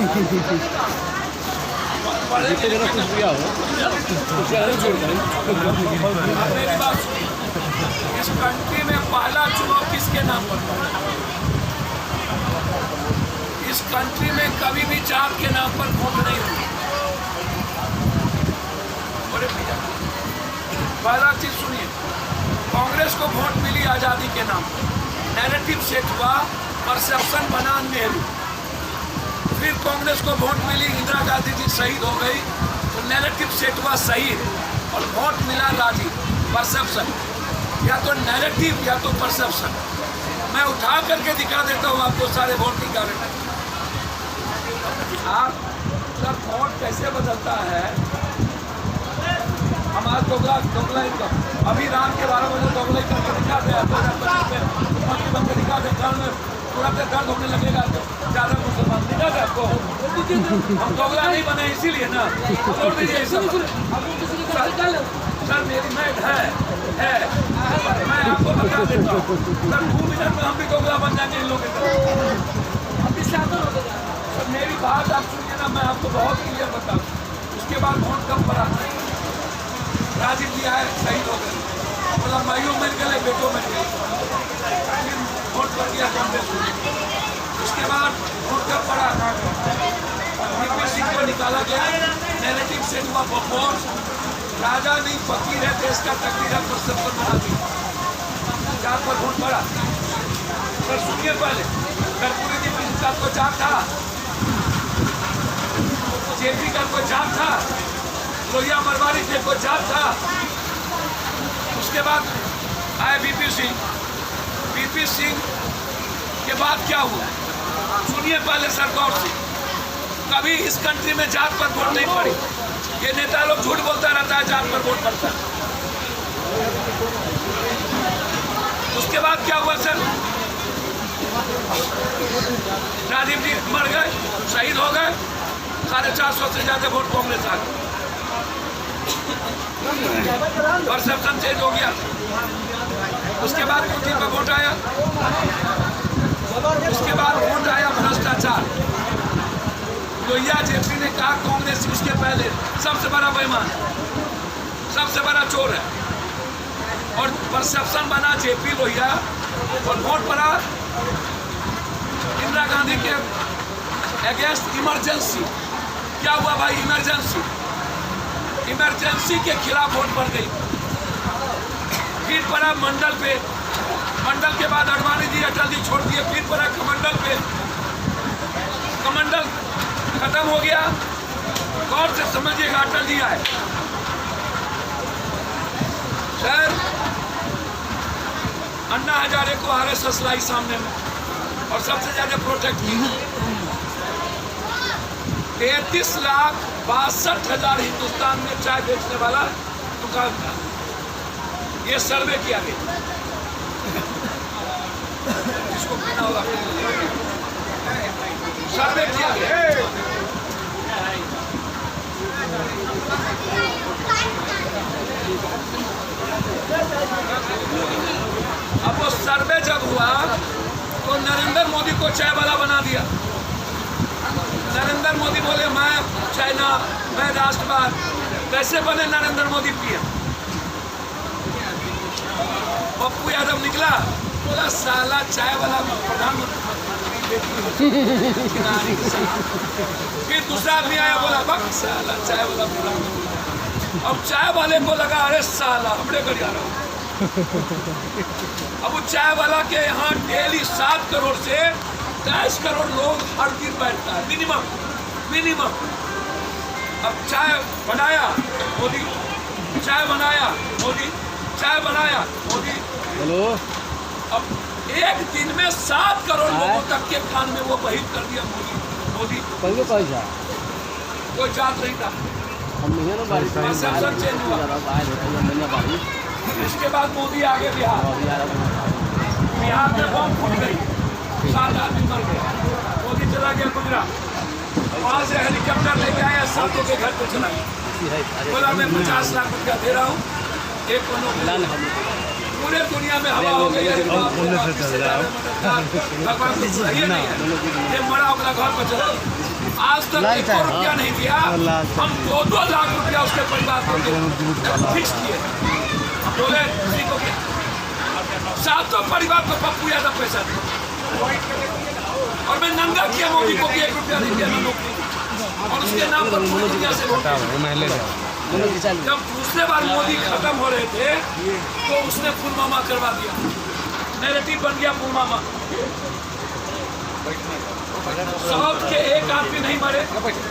मेरी बात सुनिए, इस कंट्री में पहला चुनाव किसके नाम पर पड़ा? इस कंट्री में कभी भी जात के नाम पर वोट नहीं हुई। पहला चीज सुनिए, कांग्रेस को वोट मिली आजादी के नाम पर, नैरेटिव सेट हुआ, परसेप्शन बना नेहरू। फिर कांग्रेस को वोट मिली, इंदिरा गांधी जी शहीद हो गई, तो नैरेटिव सेट हुआ शहीद, और वोट मिला राजीव, परसेप्शन। या तो नैरेटिव या तो परसेप्शन। मैं उठा करके दिखा देता हूँ आपको सारे वोट की गारंटी। आप सर वोट कैसे बदलता है? हमारा दोगला इनकम अभी रात के 12 बजे दोगला इनकम दिखा दे, 2025 में मुख्यमंत्री बनकर दिखा दे, घर में तुरंत दर्द होने लगेगा। तो ज़्यादा मुसलमान दिखा दे आपको। हम दोगला नहीं बने इसीलिए ना, छोड़ दीजिए। सर मेरी मैट है, मैं आपको बता देता हूँ सर, 2 मिनट में हम भी दोगला बन जाएंगे इन लोगों के तरफ। सर मेरी बात आप सुनिए ना, मैं आपको बहुत क्लियर बताऊँ। उसके बाद वोट कम पड़ा, राजीव जी आए, शहीद हो गए, मतलब माइयों मिल गए, बेटों मिल गए, वोट कर दिया कांग्रेस। उसके बाद वोट कब पड़ा? वीपी सिंह को निकाला गया, नैरेटिव सेट हुआ बकवास, राजा नहीं फकीर है, देश का तकदीर है, परसेप्शन बना दी, जात पर वोट पड़ा। सर सुनिए पहले, कर्पूरी जी का कोई जात था, जेपी का कोई जात था, लोहिया मरवाड़ी के कोई जात था। उसके बाद आए वीपी सिंह। वीपी सिंह के बाद क्या हुआ? सुनिए पहले सर गौर से, कभी इस कंट्री में जात पर वोट नहीं पड़ी। ये नेता लोग झूठ बोलता रहता है, जात पर वोट पड़ता है। उसके बाद क्या हुआ सर? राजीव जी मर गए, शहीद हो गए, 450 से ज्यादा वोट कांग्रेस आ गए, परसेप्शन चेंज हो गया। उसके बाद मोदी पे वोट आया, उसके बाद वोट आया भ्रष्टाचार। लोहिया जेपी ने कहा कांग्रेस उसके पहले सबसे बड़ा बेईमान, सबसे बड़ा चोर है, और परसेप्शन बना जेपी लोहिया, और वोट पड़ा इंदिरा गांधी के अगेंस्ट इमरजेंसी। क्या हुआ भाई? इमरजेंसी के खिलाफ वोट पड़ गई। फिर पड़ा मंडल पे, मंडल के बाद अडवाणी जी अटल जी छोड़ दिए, फिर पड़ा कमंडल पे, कमंडल खत्म हो गया। गौर से समझिएगा, अटल जी आए सर, अन्ना हजारे को आरएसएस लाई सामने में, और सबसे ज्यादा प्रोटेक्ट की। 33,62,000 हिंदुस्तान में चाय बेचने वाला दुकान था। ये सर्वे किया गया, जिसको पीना होगा, सर्वे किया गया। अब वो सर्वे जब हुआ तो नरेंद्र मोदी को चाय वाला बना दिया। नरेंद्र मोदी बोले मैं चाइना, मैं राष्ट्रवाद। कैसे बने नरेंद्र मोदी पीएम? पप्पू यादव निकला, बोला साला चाय वाला प्रधानमंत्री। फिर दूसरा आदमी आया, बोला बक साला चाय वाला प्रधानमंत्री। अब चाय वाले को लगा अरे साला हमने कर जा रहा हूँ। अब चाय वाला के यहाँ डेली 7 करोड़ से 23 करोड़ लोग हर दिन बैठता है, मिनिमम। अब चाय बनाया मोदी, चाय बनाया मोदी, चाय बनाया मोदी। हेलो, अब एक दिन में 7 करोड़ लोगों तक के कान में वो बहित कर दिया मोदी। कहियो पैसा कोई जात नहीं था। चेंज हुआ। इसके बाद मोदी आगे बिहार में बम फूट गई, 7 आदमी मर गए। मोदी चला गया गुजरात, वहाँ से हेलीकॉप्टर लेके आया, सातों के घर पे चला गया, बोला मैं 50 लाख रुपया दे रहा हूँ, एक पूरे दुनिया में हवा हो गई है। भगवान तो सही नहीं है, ये मरा अपना घर पर चला। आज तक 1 रुपया नहीं दिया। हम 2-2 लाख रुपया उसके परिवार को फिक्स किए। हम बोले किसी को क्या, 7 परिवार को पप्पू यादव पैसा दिया और मैं नंगा किया मोदी को कि 1 रुपया नहीं दिया ना नौकरी, और उसके नाम पर पूरी दुनिया से वोट। जब दूसरे बार मोदी खत्म हो रहे थे तो उसने पुलवामा करवा दिया, नैरेटिव बन गया पुलवामा। साउथ के एक आदमी नहीं मरे,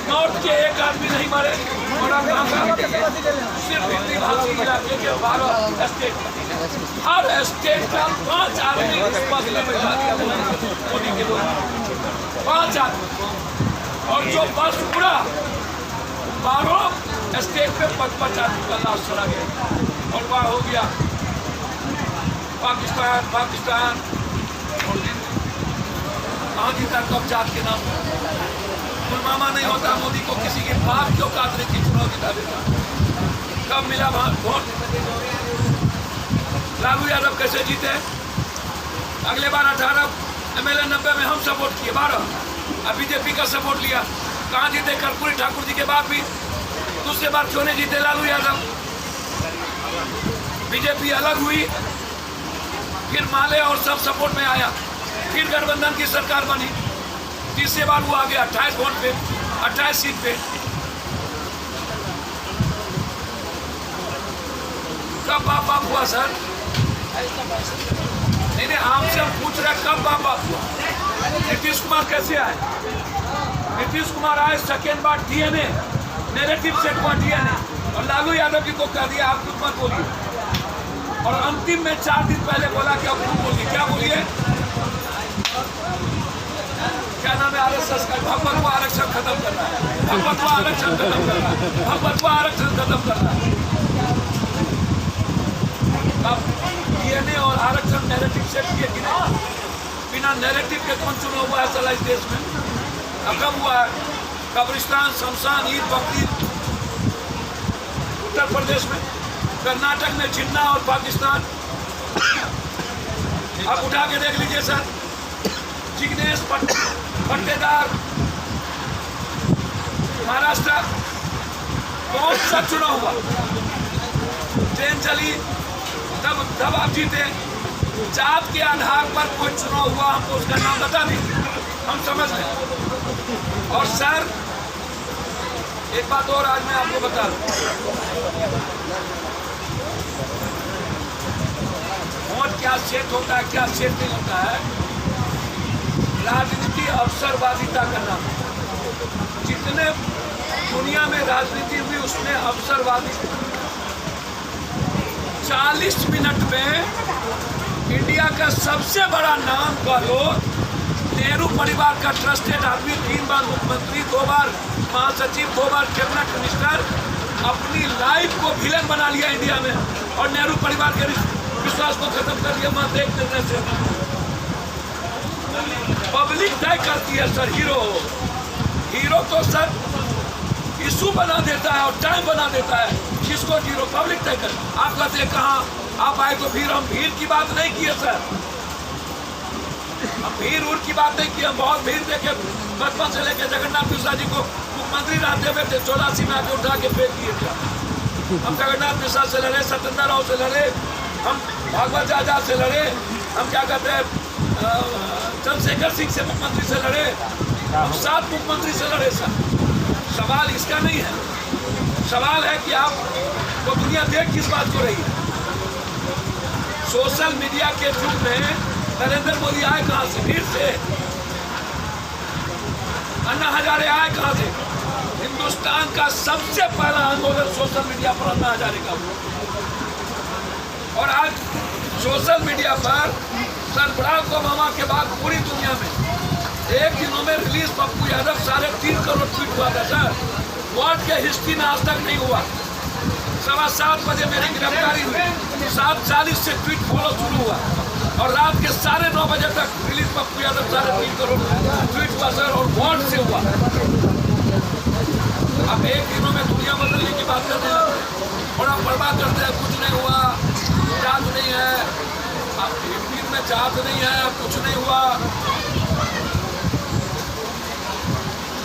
नॉर्थ के एक आदमी नहीं मरे, और सिर्फ हिंदी भाषी इलाके के 12 स्टेट, हर स्टेट का 5 आदमी इस मसले में जा दिया मोदी के द्वारा, 5 आदमी। और जो बस उड़ा 12 स्टेट में 5-5 आदमी का लाश चला गया, और वहाँ हो गया पाकिस्तान कहाँ जीता कब्जात के नाम। पुलवामा नहीं होता मोदी को किसी के बाप की औकात नहीं थी चुनाव जीता देता। कब मिला वोट? लालू यादव कैसे जीते? अगले बार 18 MLA 90 में हम सपोर्ट किए, 12 अब बीजेपी का सपोर्ट लिया। कहाँ जीते? कर्पूरी ठाकुर जी के बाद भी दूसरे बार क्यों नहीं जीते लालू यादव? बीजेपी अलग हुई, फिर माले और सब सपोर्ट में आया, फिर गठबंधन की सरकार बनी। तीसरे बार वो आ गया 28 वोट पे, 28 सीट पे। कब बाप हुआ सर? नहीं, आपसे हम पूछ रहे कब बाप हुआ? नीतीश कुमार कैसे आए? नीतीश कुमार आए सेकेंड बार DNA, नैरेटिव सेट हुआ DNA, और लालू यादव जी को कह दिया आप कुछ मत बोलिए, और अंतिम में 4 दिन पहले बोला कि अब तुम बोलिए। क्या बोलिए? क्या नाम है RSS का? भगवत्व आरक्षण खत्म करना है, भगवत्व आरक्षण खत्म करना है, भगवत्व आरक्षण खत्म करना है। अब DNA और आरक्षण नैरेटिव सेट किए कि नहीं? बिना नैरेटिव के कौन चुनाव हुआ है साला इस देश में? अब कब हुआ है? कब्रिस्तान, शमशान, ईद, बकरीद उत्तर प्रदेश में, कर्नाटक में जिन्ना और पाकिस्तान। अब उठा के देख लीजिए सर, जिग्नेश पट्टेदार महाराष्ट्र, कौन सा चुनाव हुआ? ट्रेन चली तब आप जीते। जात के आधार पर कोई चुनाव हुआ, हमको उसका नाम बता दीजिए, हम समझ लें। और सर एक बात और आज मैं आपको बता दूं, वोट क्या सेट होता है, क्या सेट नहीं होता है, राजनीति अवसरवादिता का नाम। जितने दुनिया में राजनीति हुई उसमें अवसरवादी। 40 मिनट में इंडिया का सबसे बड़ा नाम का लोग, नेहरू परिवार का ट्रस्टेड आदमी, 3 बार मुख्यमंत्री, 2 बार महासचिव, 2 बार कैबिनेट मिनिस्टर, अपनी लाइफ को विलेन बना लिया इंडिया में, और नेहरू परिवार के विश्वास को खत्म कर दिया मत देख देने से। पब्लिक तय करती है सर। हीरो तो सर इशू बना देता है और टाइम बना देता है, किसको हीरो पब्लिक तय कर। आप कहते हैं कहाँ आप आए तो भीड़, हम भीड़ की बात नहीं किए सर, हम भीड़ उड़ की बात नहीं की। हम बहुत भीड़ देखे, बचपन से लेके जगन्नाथ मिश्रा जी को मुख्यमंत्री रहते हुए थे 84 में आके उठा के फेंक दिए थे। हम जगन्नाथ मिश्रा से लड़े, सत्येंद्र राव से लड़े, हम भागवत जाजा से लड़े, हम क्या कहते हैं चंद्रशेखर सिंह से मुख्यमंत्री से लड़े, हम 7 मुख्यमंत्री से लड़े सर। सवाल इसका नहीं है, सवाल है कि आप वो दुनिया देख किस बात को रही है। सोशल मीडिया के युग में नरेंद्र मोदी आए कहाँ से? भीड़ से। अन्ना हजारे आए कहाँ से? हिंदुस्तान का सबसे पहला आंदोलन सोशल मीडिया पर अन्ना हजारे का हुआ। और आज सोशल मीडिया पर सर बराक ओबामा के बाद पूरी दुनिया में 1 दिनों में रिलीज पप्पू यादव 3.5 करोड़ ट्वीट हुआ था सर। वर्ल्ड के हिस्ट्री में आज तक नहीं हुआ। 7:15 बजे मेरी गिरफ्तारी हुई, 7:40 से ट्वीट फॉलो शुरू हुआ, और रात के 9:30 बजे तक रिलीज पप्पू यादव 3.5 करोड़ ट्वीट हुआ सर, और वर्ल्ड से हुआ। अब 1 दिनों में दुनिया बदलने की बात करते हैं और आप बर्बाद करते हैं। कुछ नहीं हुआ, जांच नहीं है, भीड़ में जांच नहीं है, कुछ नहीं हुआ।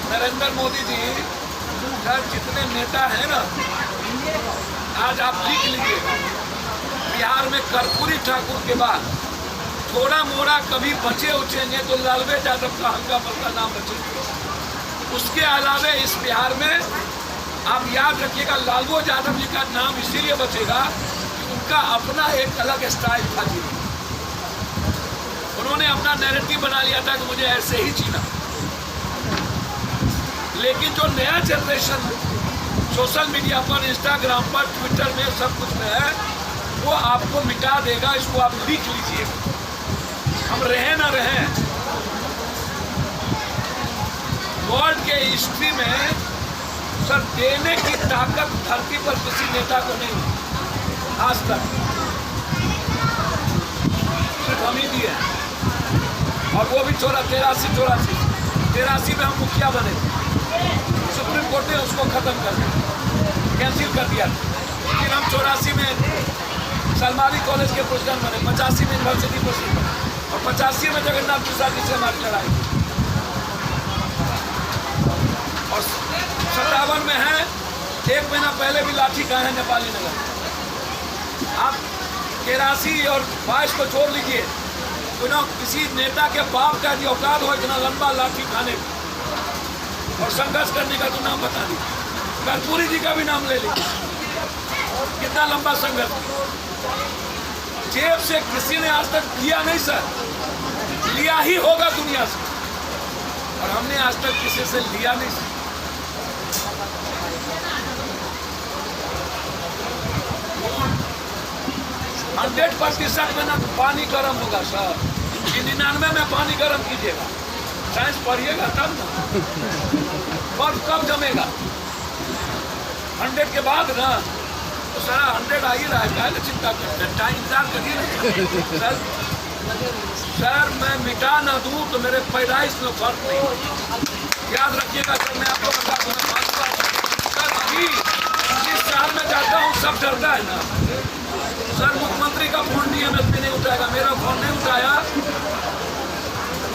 नरेंद्र मोदी जी सर, जितने नेता हैं ना, आज आप लिख लीजिए, बिहार में कर्पूरी ठाकुर के बाद थोड़ा मोड़ा कभी बचे उचेंगे तो लालवे यादव का हल्का पल्का नाम बचेगा। उसके अलावे इस बिहार में आप याद रखिएगा, लालू यादव जी का नाम इसीलिए बचेगा कि उनका अपना एक अलग स्टाइल था जी। उन्होंने अपना नैरेटिव बना लिया था कि मुझे ऐसे ही जीना। लेकिन जो नया जनरेशन सोशल मीडिया पर, इंस्टाग्राम पर, ट्विटर में, सब कुछ में है, वो आपको मिटा देगा। इसको आप लिख लीजिए। हम रहे ना रहे, वर्ल्ड के हिस्ट्री में सर देने की ताकत धरती पर किसी नेता को नहीं आज तक, सिर्फ हम ही दिए। और वो भी 83 में हम मुखिया बने। सुप्रीम कोर्ट ने उसको खत्म कर दिया, कैंसिल कर दिया। फिर हम 84 में सलमानी कॉलेज के प्रेसिडेंट बने, 85 में यूनिवर्सिटी प्रेसिडेंट बने, और 85 में जगन्नाथ प्रसाद जी से हमारी लड़ाई, और 57 में है। 1 महीना पहले भी लाठी खाए हैं नेपाली नगर। आप 83 और 22 को छोड़ लीजिए, तो ना किसी नेता के बाप का जो औकात हो इतना लंबा लाठी खाने और संघर्ष करने का तो नाम बता दी। कर्पूरी जी का भी नाम ले लीजिए, कितना लंबा संघर्ष। जेब से किसी ने आज तक लिया नहीं सर, लिया ही होगा दुनिया से, और हमने आज तक किसी से लिया नहीं सर। 100% में ना पानी गर्म होगा सर, 99 में पानी गर्म कीजिएगा, साइंस पढ़िएगा तब ना। बर्फ कब जमेगा? 100 के बाद ना, तो सारा 100 आ ही रहा है, क्या चिंता करते हैं? टाइम इंतजार करिए सर। सर मैं मिटा ना दूँ तो मेरे पैदाइश में फर्क नहीं। याद रखिएगा सर, मैं आपको बता दूँ, सर अभी जिस शहर में जाता हूँ सब डरता है ना सर। मुख्यमंत्री का फोन डीएमएसपी नहीं उठाएगा, मेरा फोन नहीं उठाया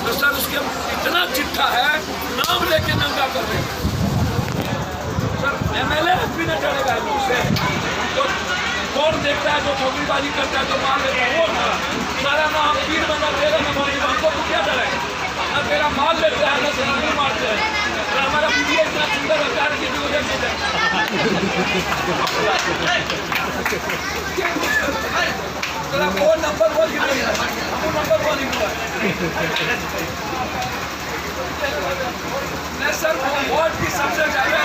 तो सर उसके इतना चिट्ठा है, नाम लेके नंगा कर देंगे सर। एमएलए भी न चढ़ेगा मुझसे, तो कौन देखता है जो ठोकरीबाजी करता है, जो मार लेता है वो ना। सारा ना हम 3 महीना तेरा ना मारेंगे, हमको तो क्या डरेगा? ना तेरा माल लेते हैं, ना सिंदूर मारते हैं। तो हमारा मीडिया इतना सुंदर होता है कि वजह से तेरा वो नंबर वो नंबर वो नहीं हुआ सर। वो वोट की सबसे ज्यादा